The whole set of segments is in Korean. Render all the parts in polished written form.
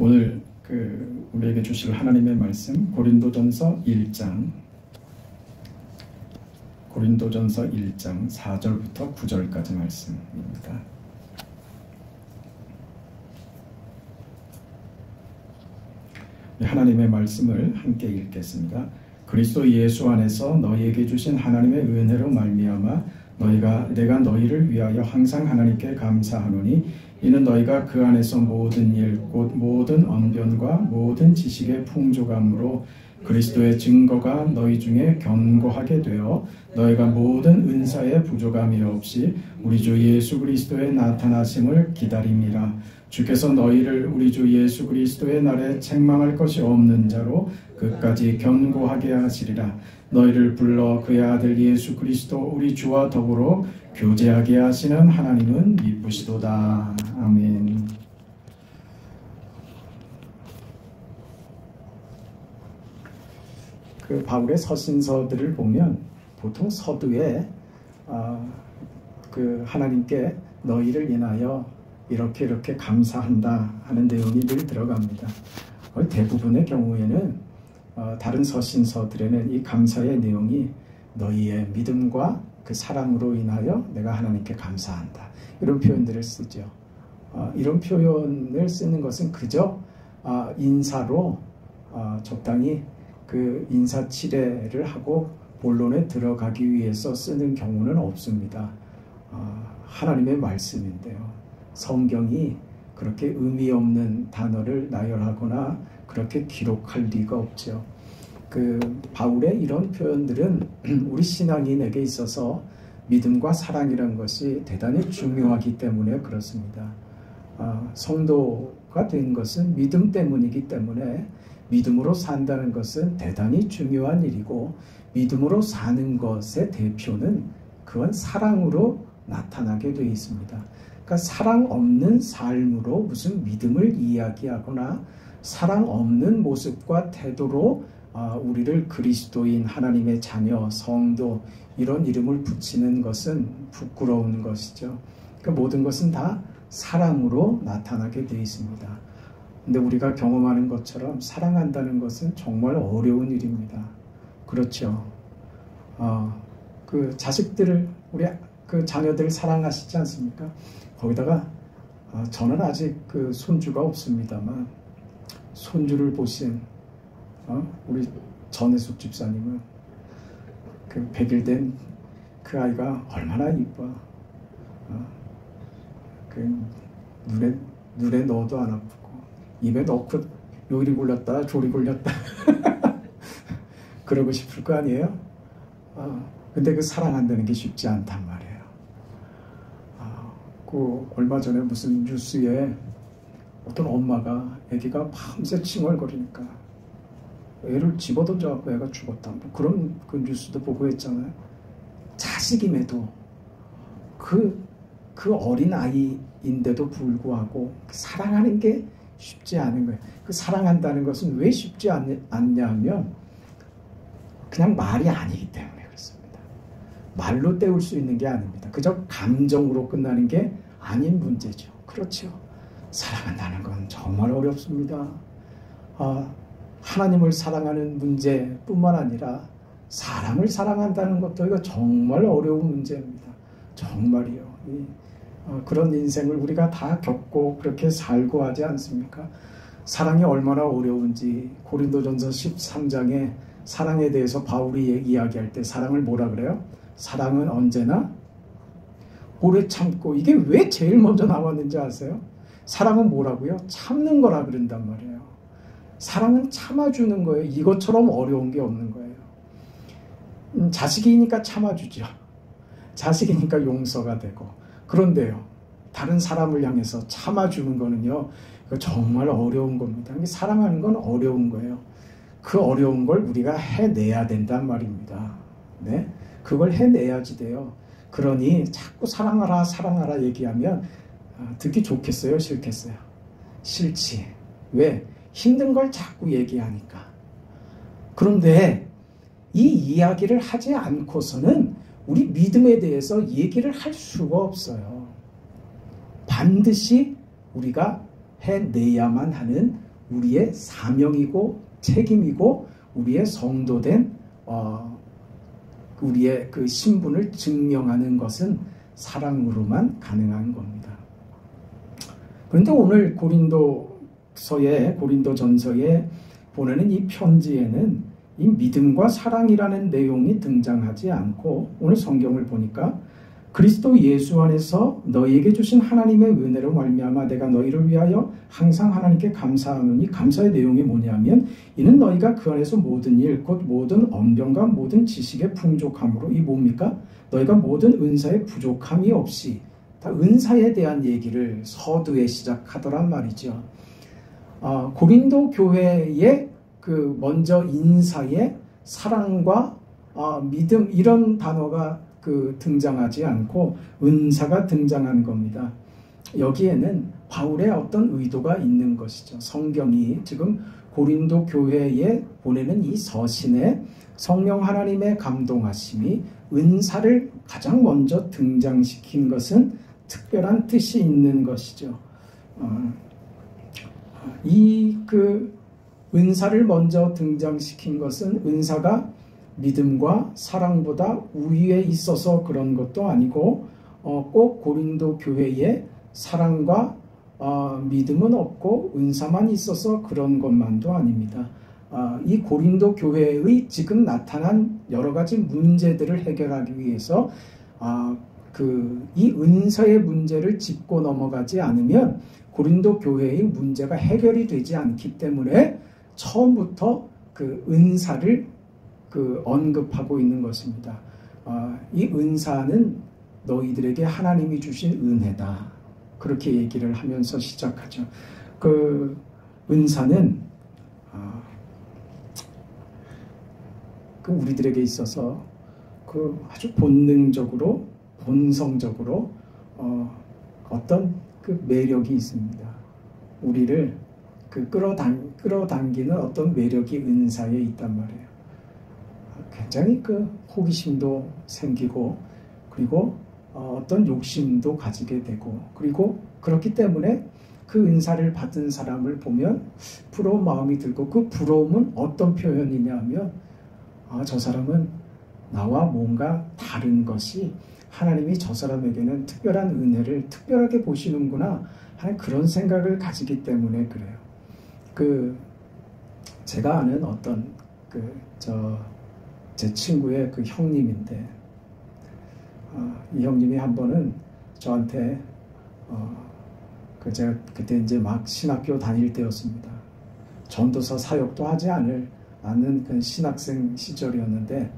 오늘 우리에게 주실 하나님의 말씀 고린도전서 1장 4절부터 9절까지 말씀입니다. 하나님의 말씀을 함께 읽겠습니다. 그리스도 예수 안에서 너희에게 주신 하나님의 은혜로 말미암아 내가 너희를 위하여 항상 하나님께 감사하노니 이는 너희가 그 안에서 모든 일 곧 모든 언변과 모든 지식의 풍족함으로 그리스도의 증거가 너희 중에 견고하게 되어 너희가 모든 은사의 부족함이 없이 우리 주 예수 그리스도의 나타나심을 기다림이라. 주께서 너희를 우리 주 예수 그리스도의 날에 책망할 것이 없는 자로 끝까지 견고하게 하시리라. 너희를 불러 그의 아들 예수 그리스도 우리 주와 더불어 교제하게 하시는 하나님은 미쁘시도다. 아멘. 바울의 서신서들을 보면 보통 서두에 하나님께 너희를 인하여 이렇게 감사한다 하는 내용이 늘 들어갑니다. 거의 대부분의 경우에는 다른 서신서들에는 이 감사의 내용이 너희의 믿음과 그 사랑으로 인하여 내가 하나님께 감사한다 이런 표현들을 쓰죠. 이런 표현을 쓰는 것은 그저 인사로 적당히 그 인사치레를 하고 본론에 들어가기 위해서 쓰는 경우는 없습니다. 하나님의 말씀인데요. 성경이 그렇게 의미 없는 단어를 나열하거나 그렇게 기록할 리가 없죠. 바울의 이런 표현들은 우리 신앙인에게 있어서 믿음과 사랑이라는 것이 대단히 중요하기 때문에 그렇습니다. 성도가 된 것은 믿음 때문이기 때문에 믿음으로 산다는 것은 대단히 중요한 일이고 믿음으로 사는 것의 대표는 그건 사랑으로 나타나게 되어 있습니다. 그러니까 사랑 없는 삶으로 무슨 믿음을 이야기하거나 사랑 없는 모습과 태도로 우리를 그리스도인 하나님의 자녀, 성도 이런 이름을 붙이는 것은 부끄러운 것이죠. 그러니까 모든 것은 다 사랑으로 나타나게 되어 있습니다. 근데 우리가 경험하는 것처럼 사랑한다는 것은 정말 어려운 일입니다. 그렇죠. 자식들을 우리 자녀들 사랑하시지 않습니까? 거기다가 저는 아직 손주가 없습니다만 손주를 보신 우리 전혜숙 집사님은 100일 된 그 아이가 얼마나 이뻐. 눈에 넣어도 안 아프고 입에 넣고 요리 굴렸다 조리 굴렸다 그러고 싶을 거 아니에요? 근데 그 사랑한다는 게 쉽지 않단 말이에요. 얼마 전에 무슨 뉴스에 어떤 엄마가 아기가 밤새 칭얼거리니까 애를 집어던져갖고 애가 죽었다 그런 뉴스도 보고 했잖아요. 자식임에도 그 어린 아이인데도 불구하고 사랑하는 게 쉽지 않은 거예요. 사랑한다는 것은 왜 쉽지 않냐면 그냥 말이 아니기 때문에 그렇습니다. 말로 때울 수 있는 게 아닙니다. 그저 감정으로 끝나는 게 아닌 문제죠. 그렇죠. 사랑한다는 건 정말 어렵습니다. 하나님을 사랑하는 문제뿐만 아니라 사람을 사랑한다는 것도 이거 정말 어려운 문제입니다. 정말이요. 그런 인생을 우리가 다 겪고 그렇게 살고 하지 않습니까? 사랑이 얼마나 어려운지 고린도전서 13장에 사랑에 대해서 바울이 이야기할 때 사랑을 뭐라 그래요? 사랑은 언제나 오래 참고, 이게 왜 제일 먼저 나왔는지 아세요? 사랑은 뭐라고요? 참는 거라 그런단 말이에요. 사랑은 참아주는 거예요. 이것처럼 어려운 게 없는 거예요. 자식이니까 참아주죠. 자식이니까 용서가 되고. 그런데요, 다른 사람을 향해서 참아주는 거는요, 정말 어려운 겁니다. 사랑하는 건 어려운 거예요. 그 어려운 걸 우리가 해내야 된단 말입니다. 네? 그걸 해내야지 돼요. 그러니 자꾸 사랑하라 사랑하라 얘기하면 듣기 좋겠어요? 싫겠어요? 싫지. 왜? 힘든 걸 자꾸 얘기하니까. 그런데 이 이야기를 하지 않고서는 우리 믿음에 대해서 얘기를 할 수가 없어요. 반드시 우리가 해내야만 하는 우리의 사명이고 책임이고 우리의 성도된 우리의 그 신분을 증명하는 것은 사랑으로만 가능한 겁니다. 그런데 오늘 고린도전서에 보내는 이 편지에는 이 믿음과 사랑이라는 내용이 등장하지 않고 오늘 성경을 보니까 그리스도 예수 안에서 너희에게 주신 하나님의 은혜로 말미암아 내가 너희를 위하여 항상 하나님께 감사하노니, 감사의 내용이 뭐냐면 이는 너희가 그 안에서 모든 일 곧 모든 언변과 모든 지식의 풍족함으로, 이 뭡니까? 너희가 모든 은사의 부족함이 없이, 다 은사에 대한 얘기를 서두에 시작하더란 말이죠. 고린도 교회의 그 먼저 인사에 사랑과 믿음 이런 단어가 등장하지 않고 은사가 등장한 겁니다. 여기에는 바울의 어떤 의도가 있는 것이죠. 성경이 지금 고린도 교회에 보내는 이 서신에 성령 하나님의 감동하심이 은사를 가장 먼저 등장시킨 것은 특별한 뜻이 있는 것이죠. 은사를 먼저 등장시킨 것은 은사가 믿음과 사랑보다 우위에 있어서 그런 것도 아니고 꼭 고린도 교회에 사랑과 믿음은 없고 은사만 있어서 그런 것만도 아닙니다. 이 고린도 교회의 지금 나타난 여러 가지 문제들을 해결하기 위해서 이 은사의 문제를 짚고 넘어가지 않으면 고린도 교회의 문제가 해결이 되지 않기 때문에 처음부터 그 은사를 언급하고 있는 것입니다. 이 은사는 너희들에게 하나님이 주신 은혜다. 그렇게 얘기를 하면서 시작하죠. 그 은사는 우리들에게 있어서 아주 본능적으로, 본성적으로 어떤 매력이 있습니다. 우리를 끌어당기는 어떤 매력이 은사에 있단 말이에요. 굉장히 호기심도 생기고, 그리고 어떤 욕심도 가지게 되고, 그리고 그렇기 때문에 그 은사를 받은 사람을 보면 부러운 마음이 들고, 그 부러움은 어떤 표현이냐 하면 저 사람은 나와 뭔가 다른 것이 하나님이 저 사람에게는 특별한 은혜를 특별하게 보시는구나 하는 그런 생각을 가지기 때문에 그래요. 제가 아는 어떤 제 친구의 형님인데, 이 형님이 한 번은 저한테 제가 그때 이제 막 신학교 다닐 때였습니다. 전도서 사역도 하지 않는 그 신학생 시절이었는데,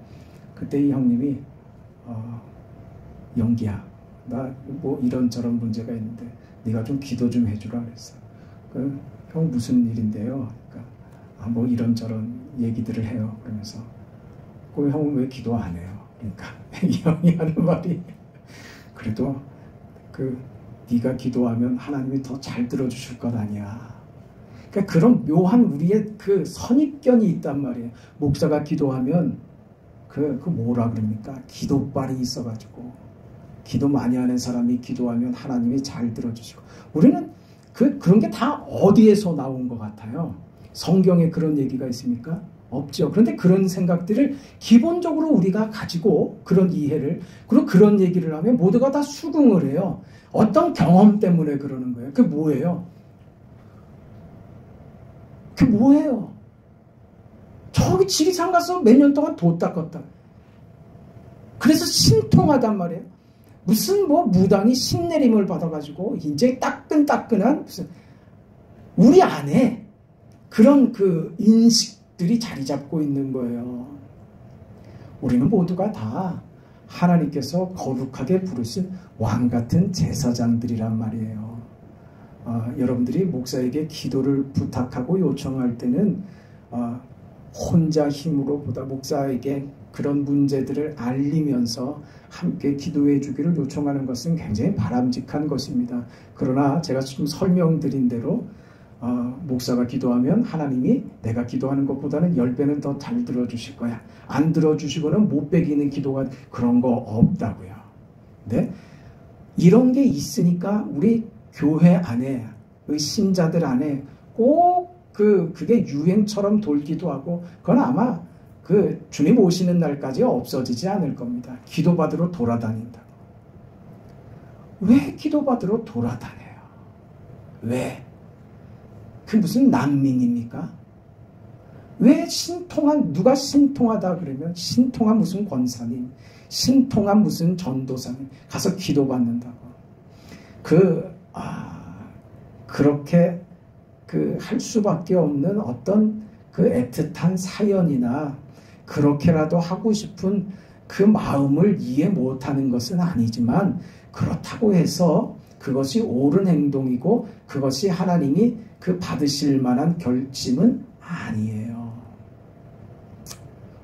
그때 이 형님이 영기야, 나 뭐 이런저런 문제가 있는데 네가 좀 기도 좀 해주라 그랬어. 형 무슨 일인데요? 그러니까 뭐 이런저런 얘기들을 해요. 그러면서 형은 왜 기도 안 해요? 그러니까 이 형이 하는 말이, 그래도 네가 기도하면 하나님이 더 잘 들어주실 것 아니야. 그러니까 그런 묘한 우리의 선입견이 있단 말이에요. 목사가 기도하면 뭐라 그럽니까? 기도빨이 있어가지고, 기도 많이 하는 사람이 기도하면 하나님이 잘 들어주시고, 우리는 그런 게 다 어디에서 나온 것 같아요? 성경에 그런 얘기가 있습니까? 없죠. 그런데 그런 생각들을 기본적으로 우리가 가지고 그런 이해를, 그리고 그런 얘기를 하면 모두가 다 수긍을 해요. 어떤 경험 때문에 그러는 거예요. 그게 뭐예요? 저기 지리산 가서 몇 년 동안 도 닦았다. 그래서 신통하단 말이에요. 무슨 무당이 신내림을 받아가지고 이제 따끈따끈한 우리 안에 그런 인식들이 자리 잡고 있는 거예요. 우리는 모두가 다 하나님께서 거룩하게 부르신 왕 같은 제사장들이란 말이에요. 여러분들이 목사에게 기도를 부탁하고 요청할 때는 혼자 힘으로 보다 목사에게 그런 문제들을 알리면서 함께 기도해 주기를 요청하는 것은 굉장히 바람직한 것입니다. 그러나 제가 지금 설명드린 대로 목사가 기도하면 하나님이 내가 기도하는 것보다는 10배는 더 잘 들어주실 거야. 안 들어주시고는 못 베기는 기도가, 그런 거 없다고요. 네? 이런 게 있으니까 우리 교회 안에, 신자들 안에 꼭 그게 유행처럼 돌기도 하고, 그건 아마 그 주님 오시는 날까지 없어지지 않을 겁니다. 기도받으러 돌아다닌다고. 왜 기도받으러 돌아다녀요? 왜? 그 무슨 난민입니까? 왜 누가 신통하다 그러면 신통한 무슨 권사님, 신통한 무슨 전도사님 가서 기도받는다고. 그렇게 할 수밖에 없는 어떤 그 애틋한 사연이나 그렇게라도 하고 싶은 그 마음을 이해 못하는 것은 아니지만, 그렇다고 해서 그것이 옳은 행동이고 그것이 하나님이 받으실 만한 결심은 아니에요.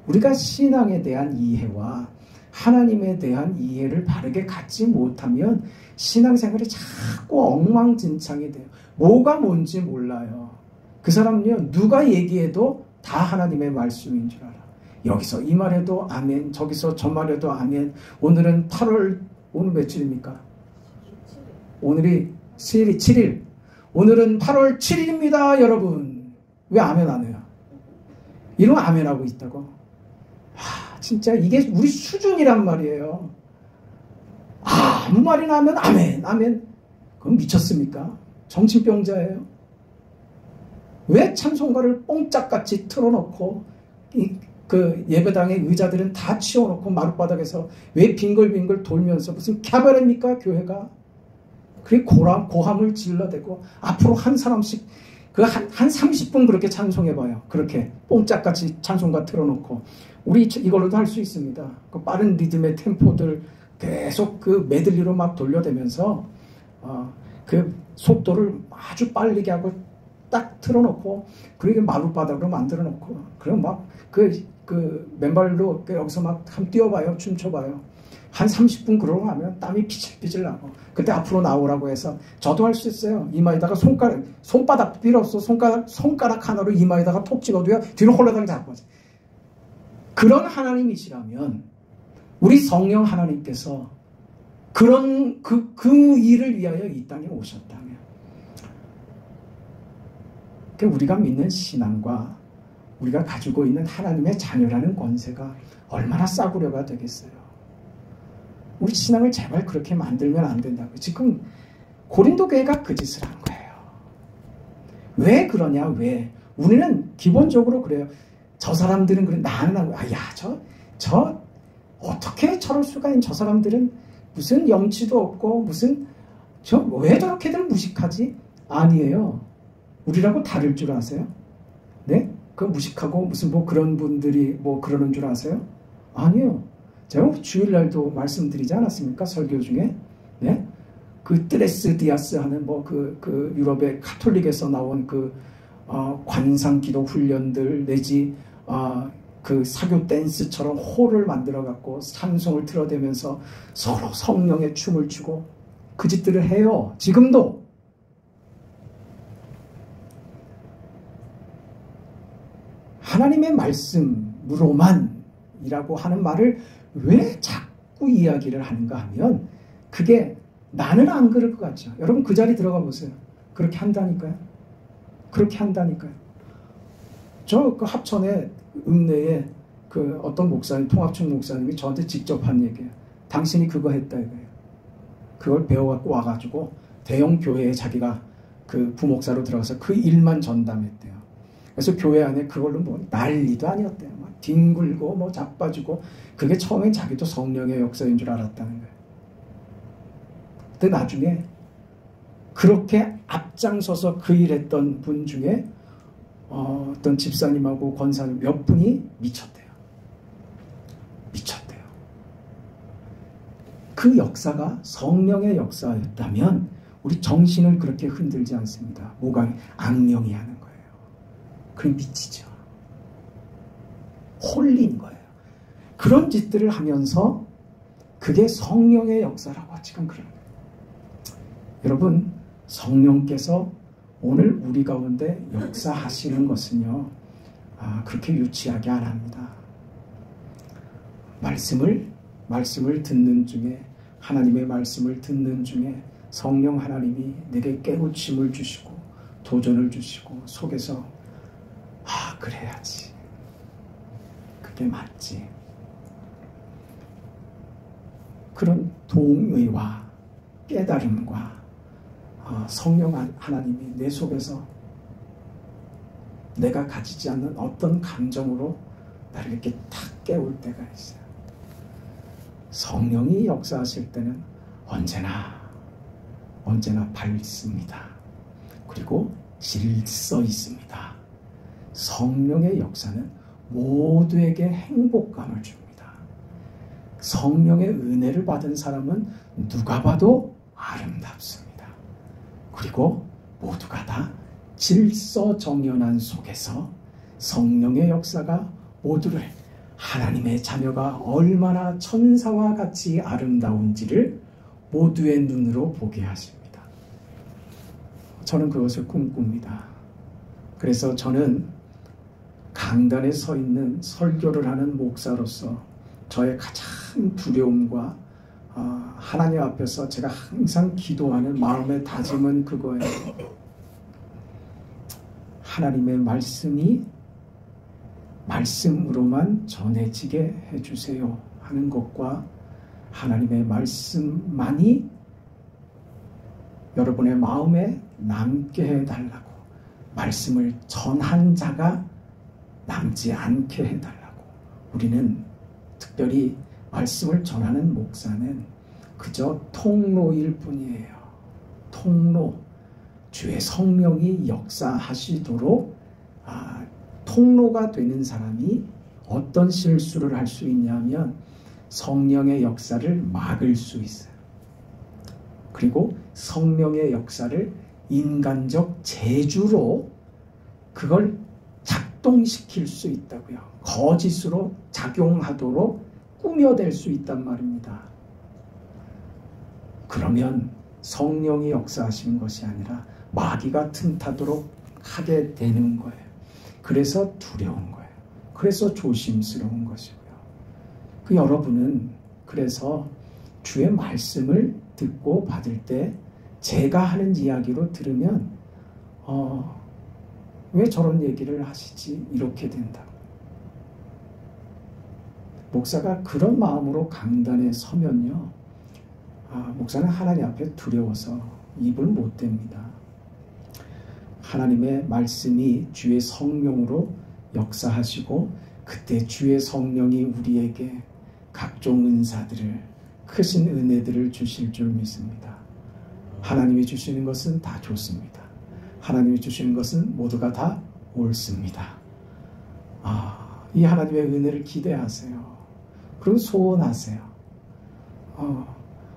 우리가 신앙에 대한 이해와 하나님에 대한 이해를 바르게 갖지 못하면 신앙생활이 자꾸 엉망진창이 돼요. 뭐가 뭔지 몰라요. 그 사람은요, 누가 얘기해도 다 하나님의 말씀인 줄 알아. 여기서 이 말해도 아멘, 저기서 저 말해도 아멘. 오늘은 8월, 오늘 며칠입니까? 오늘이 7일. 오늘은 8월 7일입니다, 여러분. 왜 아멘 안 해요? 이러면 아멘하고 있다고. 진짜 이게 우리 수준이란 말이에요. 아무 말이나 하면 아멘, 아멘. 그럼 미쳤습니까? 정신병자예요. 왜 찬송가를 뽕짝같이 틀어놓고 예배당의 의자들은 다 치워놓고 마룻바닥에서 왜 빙글빙글 돌면서 무슨 캬바레입니까, 교회가? 그리고 고함을 질러대고 앞으로 한 사람씩 한 30분 그렇게 찬송해봐요. 그렇게 뽕짝같이 찬송가 틀어놓고. 우리 이걸로도 할 수 있습니다. 그 빠른 리듬의 템포들 계속 메들리로 막 돌려대면서 그 속도를 아주 빠르게 하고 딱 틀어놓고, 그리고 마룻바닥으로 만들어 놓고, 그리고 막 맨발로 여기서 막 한번 뛰어봐요. 춤춰봐요. 한 30분 그러고 하면 땀이 피질피질 나고, 그때 앞으로 나오라고 해서 저도 할 수 있어요. 이마에다가 손바닥 필요 없어. 손가락 하나로 이마에다가 톡 찍어도요, 뒤로 홀라당 잡고. 그런 하나님이시라면, 우리 성령 하나님께서 그런 그 일을 위하여 이 땅에 오셨다면, 우리가 믿는 신앙과 우리가 가지고 있는 하나님의 자녀라는 권세가 얼마나 싸구려가 되겠어요. 우리 신앙을 제발 그렇게 만들면 안 된다고. 지금 고린도 교회가 그 짓을 한 거예요. 왜 그러냐? 왜? 우리는 기본적으로 그래요. 저 사람들은 그래, 나는 저 어떻게 저럴 수가 있는, 저 사람들은 무슨 염치도 없고 왜 저렇게들 무식하지? 아니에요. 우리라고 다를 줄 아세요? 네? 무식하고 무슨 그런 분들이 그러는 줄 아세요? 아니에요. 제가 주일날도 말씀드리지 않았습니까? 설교 중에. 네? 트레스 디아스 하는 유럽의 카톨릭에서 나온 관상 기도 훈련들 내지 사교 댄스처럼 홀을 만들어 갖고 찬송을 틀어대면서 서로 성령의 춤을 추고 그 짓들을 해요. 지금도. 하나님의 말씀으로만 이라고 하는 말을 왜 자꾸 이야기를 하는가 하면, 그게 나는 안 그럴 것 같죠. 여러분 그 자리 들어가 보세요. 그렇게 한다니까요. 그렇게 한다니까요. 저 합천에 읍내에 어떤 목사님, 통합청 목사님이 저한테 직접 한 얘기예요. 당신이 그거 했다 이거예요. 그걸 배워갖고 와가지고 대형 교회에 자기가 부목사로 들어가서 그 일만 전담했대요. 그래서 교회 안에 그걸로 난리도 아니었대요. 막 뒹굴고 자빠지고, 그게 처음엔 자기도 성령의 역사인 줄 알았다는 거예요. 근데 나중에 그렇게 앞장서서 그 일했던 분 중에 어떤 집사님하고 권사님 몇 분이 미쳤대요. 그 역사가 성령의 역사였다면 우리 정신을 그렇게 흔들지 않습니다. 뭐가 악령이 하는 거예요. 그럼 미치죠. 홀린 거예요. 그런 짓들을 하면서 그게 성령의 역사라고 지금 그러는 거예요. 여러분, 성령께서 오늘 우리 가운데 역사하시는 것은요, 그렇게 유치하게 안 합니다. 말씀을 듣는 중에, 하나님의 말씀을 듣는 중에 성령 하나님이 내게 깨우침을 주시고 도전을 주시고 속에서 그래야지. 그게 맞지. 그런 동의와 깨달음과 성령 하나님이 내 속에서 내가 가지지 않는 어떤 감정으로 나를 이렇게 탁 깨울 때가 있어요. 성령이 역사하실 때는 언제나 밝습니다. 그리고 질서 있습니다. 성령의 역사는 모두에게 행복감을 줍니다. 성령의 은혜를 받은 사람은 누가 봐도 아름답습니다. 그리고 모두가 다 질서정연한 속에서 성령의 역사가 모두를 하나님의 자녀가 얼마나 천사와 같이 아름다운지를 모두의 눈으로 보게 하십니다. 저는 그것을 꿈꿉니다. 그래서 저는 강단에 서 있는 설교를 하는 목사로서 저의 가장 두려움과 하나님 앞에서 제가 항상 기도하는 마음의 다짐은 그거예요. 하나님의 말씀이 말씀으로만 전해지게 해주세요 하는 것과 하나님의 말씀만이 여러분의 마음에 남게 해달라고, 말씀을 전한 자가 남지 않게 해달라고. 우리는 특별히 말씀을 전하는 목사는 그저 통로일 뿐이에요. 통로. 주의 성령이 역사하시도록 통로가 되는 사람이 어떤 실수를 할 수 있냐면 성령의 역사를 막을 수 있어요. 그리고 성령의 역사를 인간적 재주로 그걸 작동시킬 수 있다고요. 거짓으로 작용하도록 꾸며댈 수 있단 말입니다. 그러면 성령이 역사하시는 것이 아니라 마귀가 틈타도록 하게 되는 거예요. 그래서 두려운 거예요. 그래서 조심스러운 것이고요. 여러분은 그래서 주의 말씀을 듣고 받을 때 제가 하는 이야기로 들으면 왜 저런 얘기를 하시지? 이렇게 된다. 목사가 그런 마음으로 강단에 서면요, 목사는 하나님 앞에 두려워서 입을 못 댑니다. 하나님의 말씀이 주의 성령으로 역사하시고 그때 주의 성령이 우리에게 각종 은사들을, 크신 은혜들을 주실 줄 믿습니다. 하나님이 주시는 것은 다 좋습니다. 하나님이 주시는 것은 모두가 다 옳습니다. 이 하나님의 은혜를 기대하세요. 그리고 소원하세요.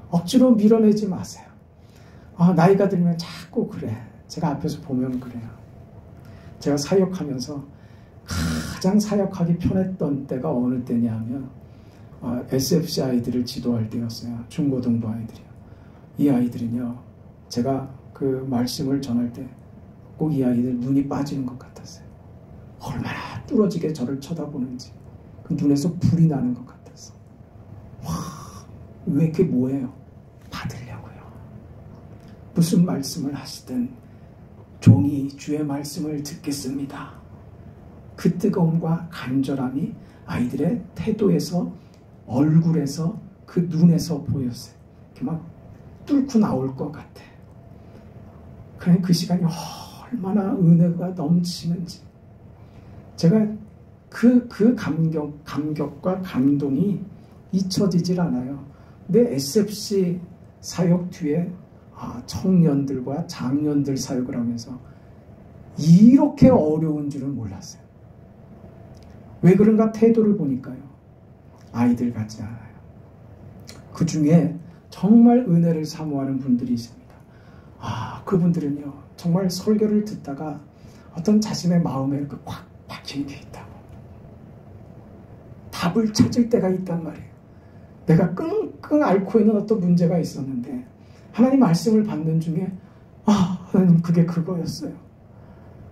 억지로 밀어내지 마세요. 나이가 들면 자꾸 그래. 제가 앞에서 보면 그래요. 제가 사역하면서 가장 사역하기 편했던 때가 어느 때냐 하면 SFC 아이들을 지도할 때였어요. 중고등부 아이들이요. 이 아이들은요, 제가 그 말씀을 전할 때 꼭 이 아이들 눈이 빠지는 것 같았어요. 얼마나 뚫어지게 저를 쳐다보는지 그 눈에서 불이 나는 것 같았어. 왜 이렇게 뭐예요? 받으려고요. 무슨 말씀을 하시든 종이 주의 말씀을 듣겠습니다. 그 뜨거움과 간절함이 아이들의 태도에서, 얼굴에서, 그 눈에서 보였어요. 이렇게 막 뚫고 나올 것 같아. 그래, 그 시간이 얼마나 은혜가 넘치는지. 제가 그 감격과 감동이 잊혀지질 않아요. 내 SFC 사역 뒤에 청년들과 장년들 사역을 하면서 이렇게 어려운 줄은 몰랐어요. 왜 그런가? 태도를 보니까요, 아이들 같지 않아요. 그 중에 정말 은혜를 사모하는 분들이 있습니다. 그분들은요, 정말 설교를 듣다가 어떤 자신의 마음에 이렇게 꽉 박힌 게 있다고, 답을 찾을 때가 있단 말이에요. 내가 끙끙 앓고 있는 어떤 문제가 있었는데 하나님 말씀을 받는 중에 하나님 그게 그거였어요.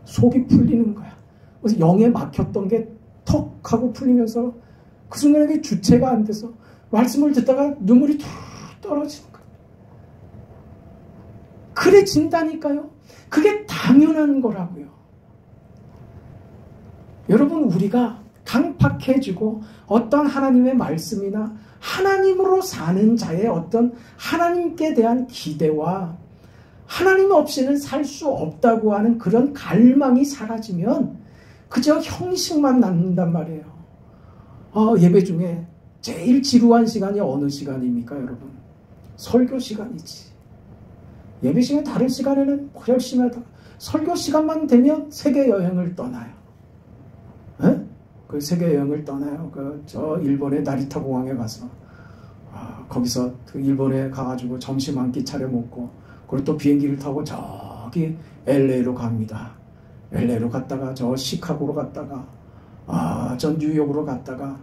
속이 풀리는 거야. 그래서 영에 막혔던 게 턱 하고 풀리면서 그 순간에 주체가 안 돼서 말씀을 듣다가 눈물이 툭 떨어지는 거야. 그래 진다니까요. 그게 당연한 거라고요. 여러분, 우리가 강팍해지고 어떤 하나님의 말씀이나 하나님으로 사는 자의 어떤 하나님께 대한 기대와 하나님 없이는 살 수 없다고 하는 그런 갈망이 사라지면 그저 형식만 남는단 말이에요. 예배 중에 제일 지루한 시간이 어느 시간입니까, 여러분? 설교 시간이지. 예배 시간 다른 시간에는 열심히 하다가 설교 시간만 되면 세계 여행을 떠나요. 에? 그 세계 여행을 떠나요. 저 일본의 나리타 공항에 가서 거기서 그 일본에 가가지고 점심 한 끼 차려 먹고 그리고 또 비행기를 타고 저기 LA로 갑니다. LA로 갔다가 저 시카고로 갔다가 저 뉴욕으로 갔다가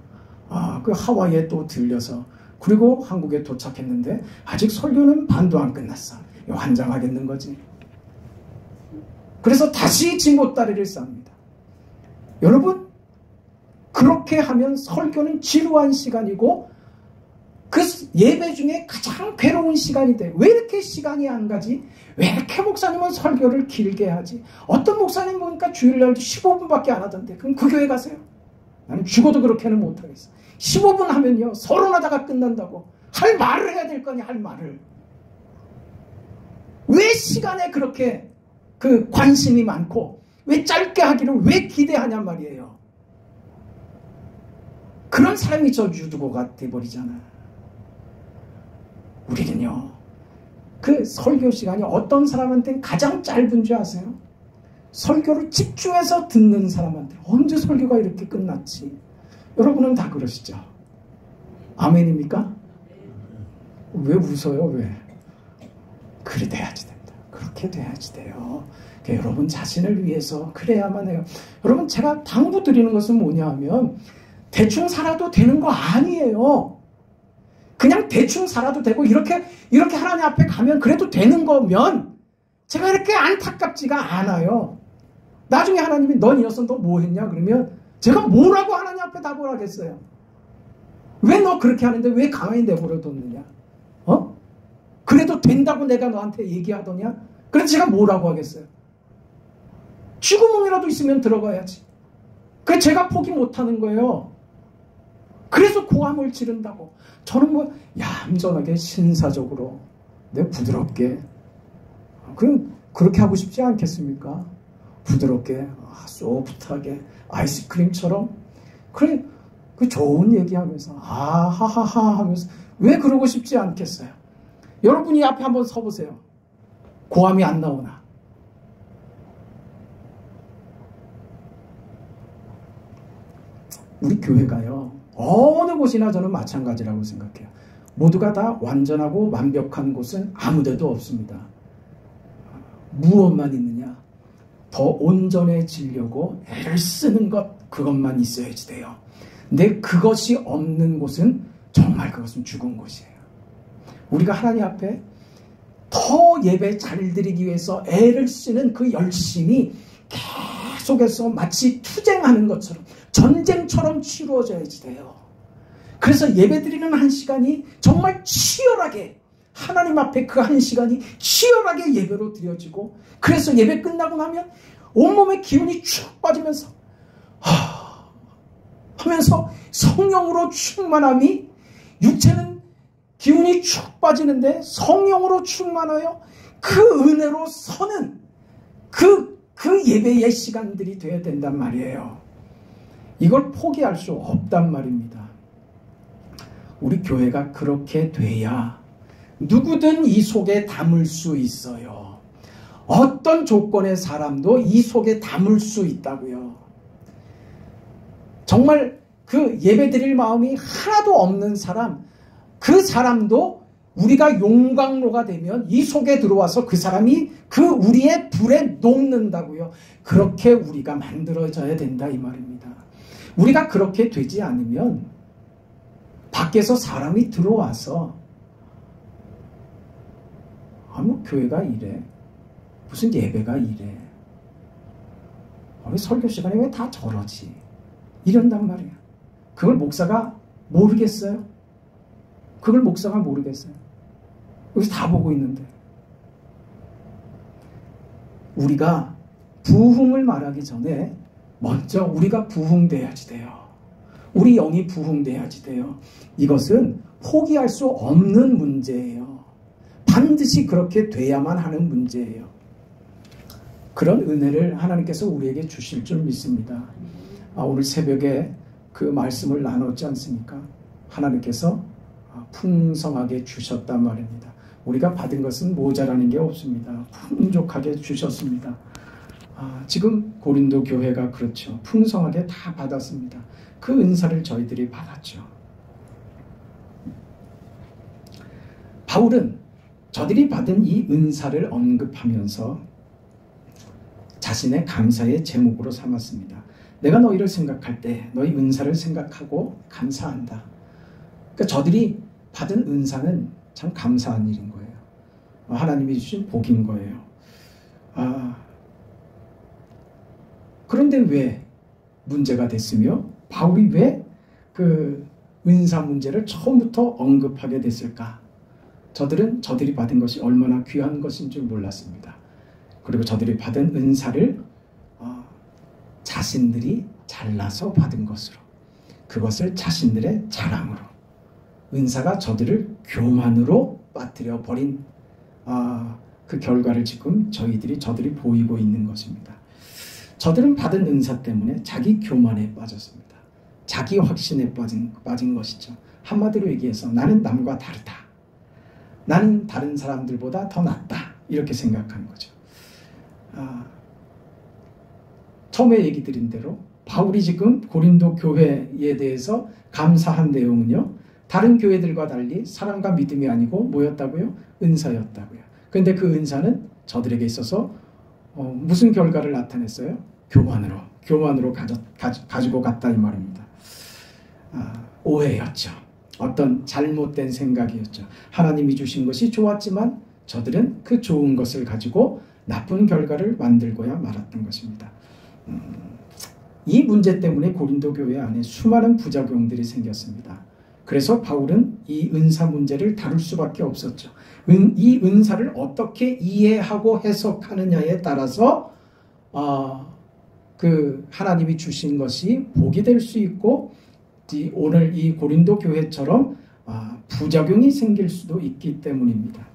그 하와이에 또 들려서 그리고 한국에 도착했는데 아직 설교는 반도 안 끝났어. 환장하겠는 거지. 그래서 다시 지못다리를 쌉니다. 여러분, 그렇게 하면 설교는 지루한 시간이고 그 예배 중에 가장 괴로운 시간이 돼. 왜 이렇게 시간이 안 가지? 왜 이렇게 목사님은 설교를 길게 하지? 어떤 목사님 보니까 주일날도 15분밖에 안 하던데. 그럼 그 교회 가세요. 나는 죽어도 그렇게는 못하겠어. 15분 하면요, 서론하다가 끝난다고. 할 말을 해야 될 거니, 할 말을. 왜 시간에 그렇게 그 관심이 많고 왜 짧게 하기를 왜 기대하냔 말이에요. 그런 사람이 저 유두고가 돼버리잖아. 우리는요, 그 설교 시간이 어떤 사람한테는 가장 짧은 줄 아세요? 설교를 집중해서 듣는 사람한테 언제 설교가 이렇게 끝났지? 여러분은 다 그러시죠? 아멘입니까? 왜 웃어요? 왜? 그래 돼야지 된다. 그렇게 돼야지 돼요. 그러니까 여러분 자신을 위해서 그래야만 해요. 여러분, 제가 당부드리는 것은 뭐냐 하면 대충 살아도 되는 거 아니에요. 그냥 대충 살아도 되고 이렇게 하나님 앞에 가면 그래도 되는 거면 제가 이렇게 안타깝지가 않아요. 나중에 하나님이 넌 이 녀석 너 뭐 했냐? 그러면 제가 뭐라고 하나님 앞에 답을 하겠어요? 왜 너 그렇게 하는데 왜 가만히 내버려 뒀느냐? 그래도 된다고 내가 너한테 얘기하더냐? 그래서 제가 뭐라고 하겠어요? 쥐구멍이라도 있으면 들어가야지. 그래서 제가 포기 못하는 거예요. 그래서 고함을 지른다고. 저는 뭐 얌전하게 신사적으로 부드럽게 그럼 그렇게 하고 싶지 않겠습니까? 부드럽게 소프트하게 아이스크림처럼 그래 그 좋은 얘기하면서 하하하 하면서 왜 그러고 싶지 않겠어요? 여러분이 앞에 한번 서보세요. 고함이 안 나오나? 우리 교회가요, 어느 곳이나 저는 마찬가지라고 생각해요. 모두가 다 완전하고 완벽한 곳은 아무 데도 없습니다. 무엇만 있느냐? 더 온전해지려고 애를 쓰는 것, 그것만 있어야지 돼요. 근데 그것이 없는 곳은 정말 그것은 죽은 곳이에요. 우리가 하나님 앞에 더 예배 잘 드리기 위해서 애를 쓰는 그 열심이 계속해서 마치 투쟁하는 것처럼 전쟁처럼 치루어져야지 돼요. 그래서 예배 드리는 한 시간이 정말 치열하게 하나님 앞에 그 한 시간이 치열하게 예배로 드려지고 그래서 예배 끝나고 나면 온몸의 기운이 쭉 빠지면서 하면서 성령으로 충만함이 육체는 기운이 쭉 빠지는데 성령으로 충만하여 그 은혜로 서는 그 예배의 시간들이 되어야 된단 말이에요. 이걸 포기할 수 없단 말입니다. 우리 교회가 그렇게 돼야 누구든 이 속에 담을 수 있어요. 어떤 조건의 사람도 이 속에 담을 수 있다고요. 정말 그 예배 드릴 마음이 하나도 없는 사람, 그 사람도 우리가 용광로가 되면 이 속에 들어와서 그 사람이 그 우리의 불에 녹는다고요. 그렇게 우리가 만들어져야 된다 이 말입니다. 우리가 그렇게 되지 않으면 밖에서 사람이 들어와서 뭐 교회가 이래, 무슨 예배가 이래, 왜 설교 시간에 왜 다 저러지, 이런단 말이야. 그걸 목사가 모르겠어요? 그걸 목사가 모르겠어요? 여기서 다 보고 있는데. 우리가 부흥을 말하기 전에 먼저 우리가 부흥돼야지 돼요. 우리 영이 부흥돼야지 돼요. 이것은 포기할 수 없는 문제예요. 반드시 그렇게 돼야만 하는 문제예요. 그런 은혜를 하나님께서 우리에게 주실 줄 믿습니다. 오늘 새벽에 그 말씀을 나눴지 않습니까? 하나님께서 풍성하게 주셨단 말입니다. 우리가 받은 것은 모자라는 게 없습니다. 풍족하게 주셨습니다. 지금 고린도 교회가 그렇죠. 풍성하게 다 받았습니다. 그 은사를 저희들이 받았죠. 바울은 저들이 받은 이 은사를 언급하면서 자신의 감사의 제목으로 삼았습니다. 내가 너희를 생각할 때 너희 은사를 생각하고 감사한다. 그러니까 저들이 받은 은사는 참 감사한 일인 거예요. 하나님이 주신 복인 거예요. 그런데 왜 문제가 됐으며 바울이 왜 그 은사 문제를 처음부터 언급하게 됐을까? 저들이 받은 것이 얼마나 귀한 것인 줄 몰랐습니다. 그리고 저들이 받은 은사를 자신들이 잘나서 받은 것으로, 그것을 자신들의 자랑으로, 은사가 저들을 교만으로 빠뜨려 버린 그 결과를 지금 저들이 보이고 있는 것입니다. 저들은 받은 은사 때문에 자기 교만에 빠졌습니다. 자기 확신에 빠진 것이죠. 한마디로 얘기해서 나는 남과 다르다. 나는 다른 사람들보다 더 낫다. 이렇게 생각하는 거죠. 처음에 얘기 드린 대로 바울이 지금 고린도 교회에 대해서 감사한 내용은요, 다른 교회들과 달리 사랑과 믿음이 아니고 뭐였다고요? 은사였다고요. 그런데 그 은사는 저들에게 있어서 무슨 결과를 나타냈어요? 교만으로 가지고 갔다 이 말입니다. 오해였죠. 어떤 잘못된 생각이었죠. 하나님이 주신 것이 좋았지만 저들은 그 좋은 것을 가지고 나쁜 결과를 만들고야 말았던 것입니다. 이 문제 때문에 고린도 교회 안에 수많은 부작용들이 생겼습니다. 그래서 바울은 이 은사 문제를 다룰 수밖에 없었죠. 이 은사를 어떻게 이해하고 해석하느냐에 따라서 그 하나님이 주신 것이 복이 될 수 있고, 오늘 이 고린도 교회처럼 부작용이 생길 수도 있기 때문입니다.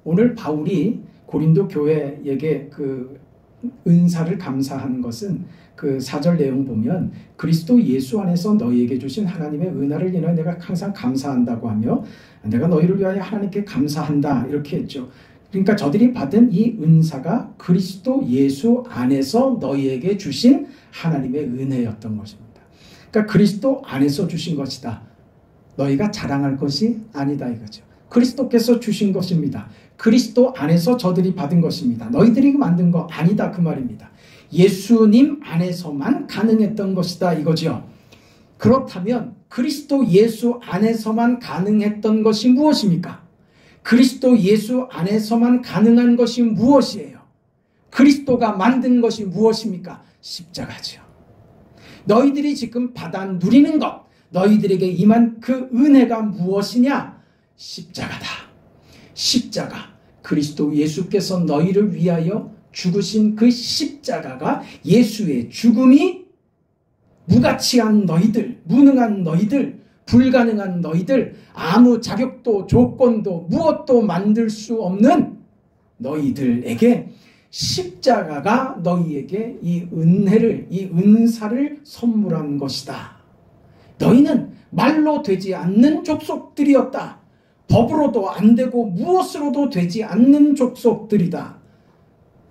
오늘 바울이 고린도 교회에게 그 은사를 감사하는 것은 그 4절 내용 보면 그리스도 예수 안에서 너희에게 주신 하나님의 은혜를 인하여 내가 항상 감사한다고 하며 내가 너희를 위하여 하나님께 감사한다 이렇게 했죠. 그러니까 저들이 받은 이 은사가 그리스도 예수 안에서 너희에게 주신 하나님의 은혜였던 것입니다. 그러니까 그리스도 안에서 주신 것이다. 너희가 자랑할 것이 아니다 이거죠. 그리스도께서 주신 것입니다. 그리스도 안에서 저들이 받은 것입니다. 너희들이 만든 거 아니다 그 말입니다. 예수님 안에서만 가능했던 것이다 이거죠. 그렇다면 그리스도 예수 안에서만 가능했던 것이 무엇입니까? 그리스도 예수 안에서만 가능한 것이 무엇이에요? 그리스도가 만든 것이 무엇입니까? 십자가죠. 너희들이 지금 받아 누리는 것, 너희들에게 임한 그 은혜가 무엇이냐? 십자가다. 십자가. 그리스도 예수께서 너희를 위하여 죽으신 그 십자가가, 예수의 죽음이 무가치한 너희들, 무능한 너희들, 불가능한 너희들, 아무 자격도 조건도 무엇도 만들 수 없는 너희들에게 십자가가 너희에게 이 은혜를, 이 은사를 선물한 것이다. 너희는 말로 되지 않는 족속들이었다. 법으로도 안 되고 무엇으로도 되지 않는 족속들이다.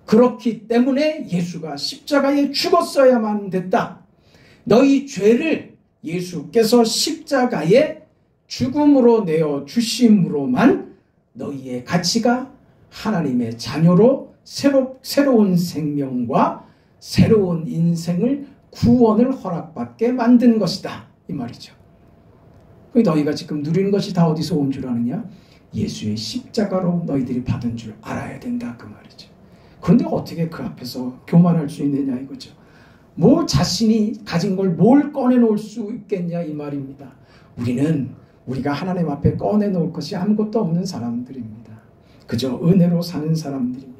그렇기 때문에 예수가 십자가에 죽었어야만 됐다. 너희 죄를 예수께서 십자가에 죽음으로 내어 주심으로만 너희의 가치가 하나님의 자녀로 새로운 생명과 새로운 인생을, 구원을 허락받게 만든 것이다 이 말이죠. 너희가 지금 누리는 것이 다 어디서 온 줄 아느냐? 예수의 십자가로 너희들이 받은 줄 알아야 된다 그 말이죠. 그런데 어떻게 그 앞에서 교만할 수 있느냐 이거죠. 뭐 자신이 가진 걸 뭘 꺼내놓을 수 있겠냐 이 말입니다. 우리가 하나님 앞에 꺼내놓을 것이 아무것도 없는 사람들입니다. 그저 은혜로 사는 사람들입니다.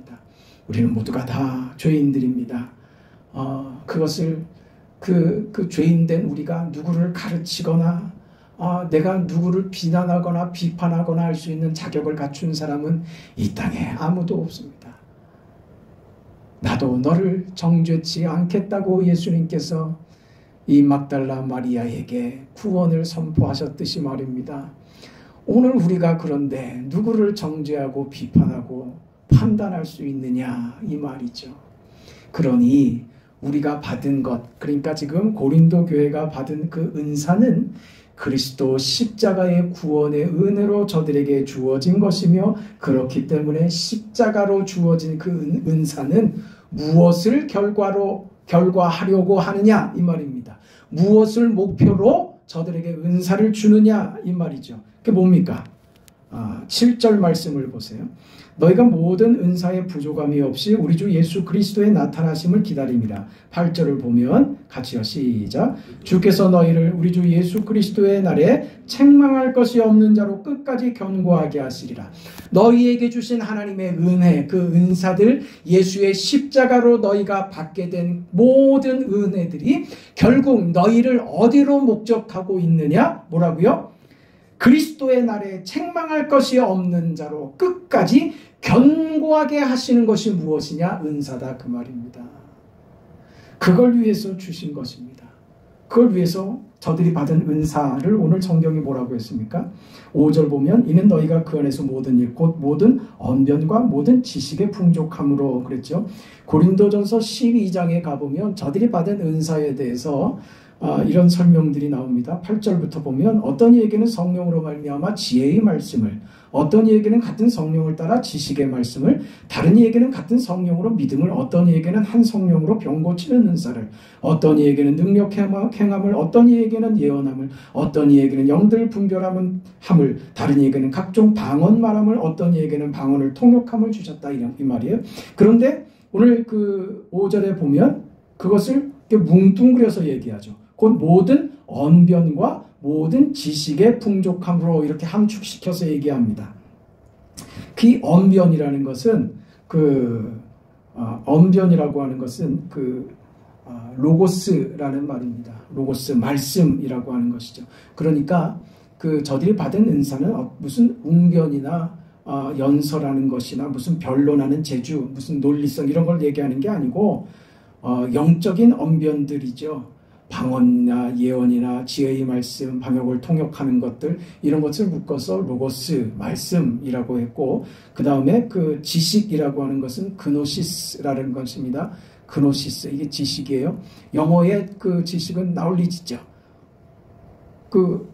우리는 모두가 다 죄인들입니다. 그것을 그 죄인된 우리가 누구를 가르치거나 내가 누구를 비난하거나 비판하거나 할 수 있는 자격을 갖춘 사람은 이 땅에 아무도 없습니다. 나도 너를 정죄치 않겠다고 예수님께서 이 막달라 마리아에게 구원을 선포하셨듯이 말입니다. 오늘 우리가 그런데 누구를 정죄하고 비판하고 판단할 수 있느냐 이 말이죠. 그러니 우리가 받은 것, 그러니까 지금 고린도 교회가 받은 그 은사는 그리스도 십자가의 구원의 은혜로 저들에게 주어진 것이며, 그렇기 때문에 십자가로 주어진 그 은사는 무엇을 결과하려고 하느냐 이 말입니다. 무엇을 목표로 저들에게 은사를 주느냐 이 말이죠. 그게 뭡니까? 7절 말씀을 보세요. 너희가 모든 은사의 부족함이 없이 우리 주 예수 그리스도의 나타나심을 기다립니다. 8절을 보면 같이요. 시작. 주께서 너희를 우리 주 예수 그리스도의 날에 책망할 것이 없는 자로 끝까지 견고하게 하시리라. 너희에게 주신 하나님의 은혜, 그 은사들, 예수의 십자가로 너희가 받게 된 모든 은혜들이 결국 너희를 어디로 목적하고 있느냐? 뭐라고요? 그리스도의 날에 책망할 것이 없는 자로 끝까지 견고하게 하시는 것이 무엇이냐? 은사다 그 말입니다. 그걸 위해서 주신 것입니다. 그걸 위해서 저들이 받은 은사를 오늘 성경이 뭐라고 했습니까? 5절 보면 이는 너희가 그 안에서 모든 일 곧 모든 언변과 모든 지식의 풍족함으로 그랬죠. 고린도전서 12장에 가보면 저들이 받은 은사에 대해서 이런 설명들이 나옵니다. 8절부터 보면 어떤 이에게는 성령으로 말미암아 지혜의 말씀을, 어떤 이에게는 같은 성령을 따라 지식의 말씀을, 다른 이에게는 같은 성령으로 믿음을, 어떤 이에게는 한 성령으로 병 고치는 은사를, 어떤 이에게는 능력 행함을, 어떤 이에게는 예언함을, 어떤 이에게는 영들 분별함을, 다른 이에게는 각종 방언 말함을, 어떤 이에게는 방언을 통역함을 주셨다 이 말이에요. 그런데 오늘 그 5절에 보면 그것을 뭉뚱그려서 얘기하죠. 곧 모든 언변과 모든 지식의 풍족함으로 이렇게 함축시켜서 얘기합니다. 그 언변이라는 것은 언변이라고 하는 것은 로고스라는 말입니다. 로고스 말씀이라고 하는 것이죠. 그러니까 저들이 받은 은사는 무슨 웅변이나 연설하는 것이나 무슨 변론하는 재주, 무슨 논리성 이런 걸 얘기하는 게 아니고 영적인 언변들이죠. 방언이나 예언이나 지혜의 말씀, 방역을 통역하는 것들, 이런 것을 묶어서 로고스, 말씀이라고 했고, 그 다음에 그 지식이라고 하는 것은 그노시스라는 것입니다. 그노시스, 이게 지식이에요. 영어의 그 지식은 나울리지죠. 그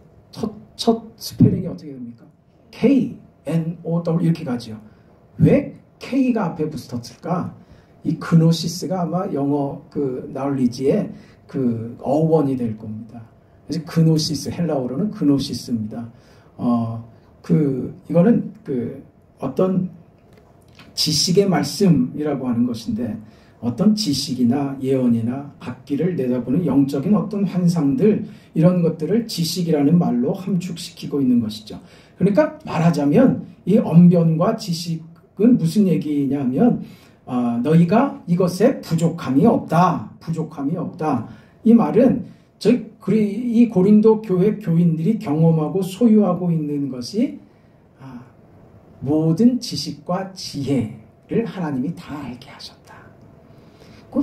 첫 스펠링이 어떻게 됩니까? K, N, O, W 이렇게 가죠. 왜 K가 앞에 붙었을까? 이 그노시스가 아마 영어 나울리지의 어원이 될 겁니다. 그래서 그노시스, 헬라어로는 그노시스입니다. 이거는 어떤 지식의 말씀이라고 하는 것인데, 어떤 지식이나 예언이나 악기를 내다보는 영적인 어떤 환상들, 이런 것들을 지식이라는 말로 함축시키고 있는 것이죠. 그러니까 말하자면 이 언변과 지식은 무슨 얘기냐면, 너희가 이것에 부족함이 없다. 이 말은 이 고린도 교회 교인들이 경험하고 소유하고 있는 것이 모든 지식과 지혜를 하나님이 다 알게 하셨다.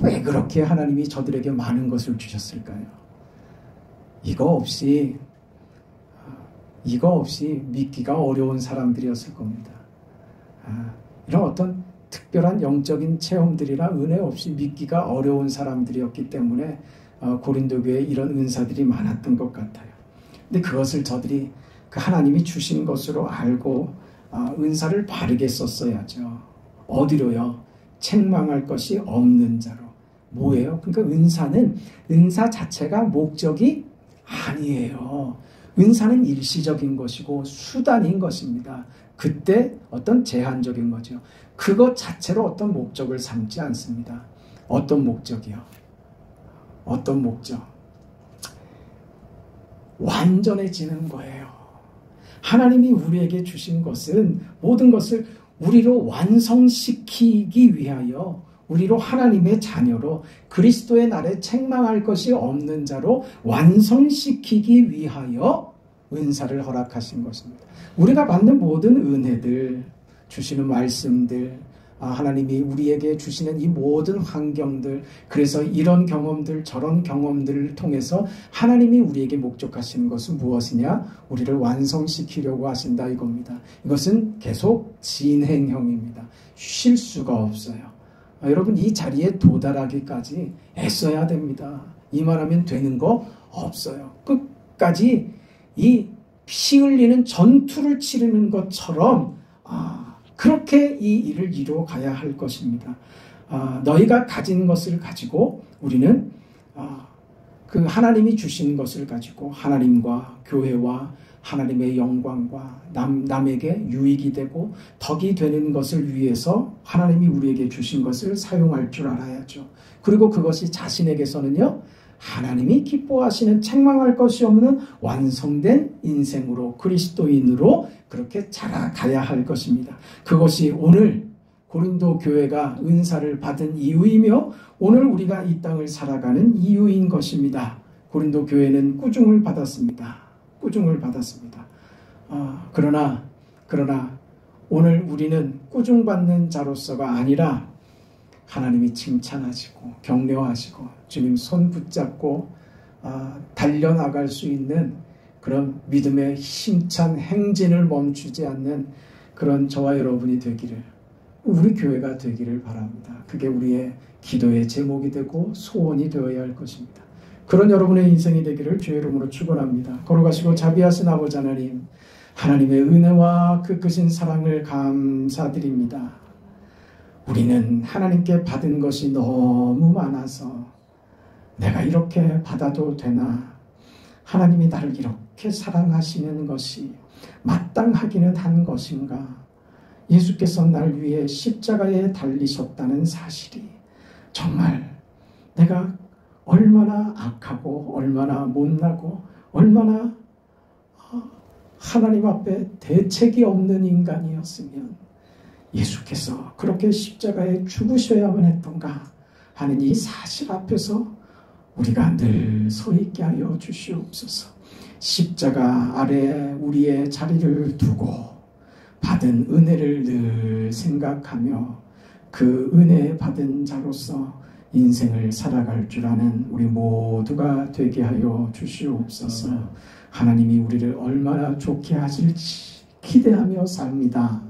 왜 그렇게 하나님이 저들에게 많은 것을 주셨을까요? 이거 없이 믿기가 어려운 사람들이었을 겁니다. 이런 어떤 특별한 영적인 체험들이나 은혜 없이 믿기가 어려운 사람들이었기 때문에 고린도 교회에 이런 은사들이 많았던 것 같아요. 근데 그것을 저들이 하나님이 주신 것으로 알고 은사를 바르게 썼어야죠. 어디로요? 책망할 것이 없는 자로. 뭐예요? 그러니까 은사 자체가 목적이 아니에요. 은사는 일시적인 것이고 수단인 것입니다. 그때 어떤 제한적인 거죠. 그것 자체로 어떤 목적을 삼지 않습니다. 어떤 목적이요? 어떤 목적? 완전해지는 거예요. 하나님이 우리에게 주신 것은 모든 것을 우리로 완성시키기 위하여, 우리로 하나님의 자녀로 그리스도의 날에 책망할 것이 없는 자로 완성시키기 위하여 은사를 허락하신 것입니다. 우리가 받는 모든 은혜들, 주시는 말씀들, 하나님이 우리에게 주시는 이 모든 환경들, 그래서 이런 경험들 저런 경험들을 통해서 하나님이 우리에게 목적하시는 것은 무엇이냐? 우리를 완성시키려고 하신다 이겁니다. 이것은 계속 진행형입니다. 쉴 수가 없어요. 여러분 이 자리에 도달하기까지 애써야 됩니다. 이만하면 되는 거 없어요. 끝까지 이 피 흘리는 전투를 치르는 것처럼 그렇게 이 일을 이루어 가야 할 것입니다. 너희가 가진 것을 가지고 우리는 그 하나님이 주신 것을 가지고 하나님과 교회와 하나님의 영광과 남에게 유익이 되고 덕이 되는 것을 위해서 하나님이 우리에게 주신 것을 사용할 줄 알아야죠. 그리고 그것이 자신에게서는요, 하나님이 기뻐하시는 책망할 것이 없는 완성된 인생으로 그리스도인으로 그렇게 자라가야 할 것입니다. 그것이 오늘 고린도 교회가 은사를 받은 이유이며 오늘 우리가 이 땅을 살아가는 이유인 것입니다. 고린도 교회는 꾸중을 받았습니다. 꾸중을 받았습니다. 그러나 오늘 우리는 꾸중받는 자로서가 아니라 하나님이 칭찬하시고 격려하시고 주님 손 붙잡고 달려나갈 수 있는 그런 믿음의 힘찬 행진을 멈추지 않는 그런 저와 여러분이 되기를, 우리 교회가 되기를 바랍니다. 그게 우리의 기도의 제목이 되고 소원이 되어야 할 것입니다. 그런 여러분의 인생이 되기를 주의 이름으로 축원합니다. 걸어가시고 자비하신 아버지 하나님, 하나님의 은혜와 그 크신 사랑을 감사드립니다. 우리는 하나님께 받은 것이 너무 많아서 내가 이렇게 받아도 되나, 하나님이 나를 이렇게 사랑하시는 것이 마땅하기는 한 것인가, 예수께서 날 위해 십자가에 달리셨다는 사실이 정말 내가 얼마나 악하고 얼마나 못나고 얼마나 하나님 앞에 대책이 없는 인간이었으면 예수께서 그렇게 십자가에 죽으셔야만 했던가 하는 이 사실 앞에서 우리가 늘 서 있게 하여 주시옵소서. 십자가 아래 우리의 자리를 두고 받은 은혜를 늘 생각하며 그 은혜 받은 자로서 인생을 살아갈 줄 아는 우리 모두가 되게 하여 주시옵소서. 하나님이 우리를 얼마나 좋게 하실지 기대하며 삽니다.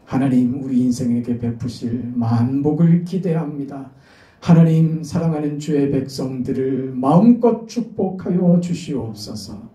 하나님 우리 인생에게 베푸실 만복을 기대합니다. 하나님 사랑하는 주의 백성들을 마음껏 축복하여 주시옵소서.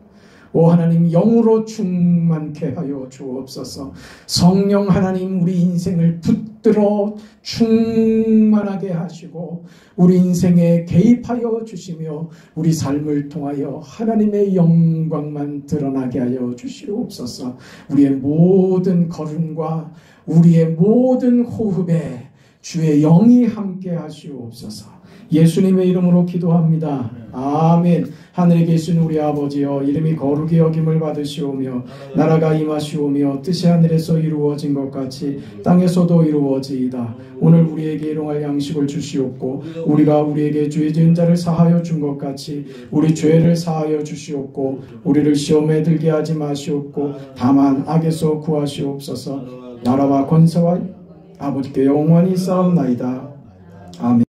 오 하나님 영으로 충만케 하여 주옵소서. 성령 하나님 우리 인생을 붙들어 충만하게 하시고 우리 인생에 개입하여 주시며 우리 삶을 통하여 하나님의 영광만 드러나게 하여 주시옵소서. 우리의 모든 걸음과 우리의 모든 호흡에 주의 영이 함께 하시옵소서. 예수님의 이름으로 기도합니다. 아멘. 하늘에 계신 우리 아버지여, 이름이 거룩히 여김을 받으시오며 나라가 임하시오며 뜻이 하늘에서 이루어진 것 같이 땅에서도 이루어지이다. 오늘 우리에게 일용할 양식을 주시옵고 우리가 우리에게 죄 지은 자를 사하여 준 것 같이 우리 죄를 사하여 주시옵고 우리를 시험에 들게 하지 마시옵고 다만 악에서 구하시옵소서. 나라와 권세와 아버지께 영원히 싸움나이다. 아멘.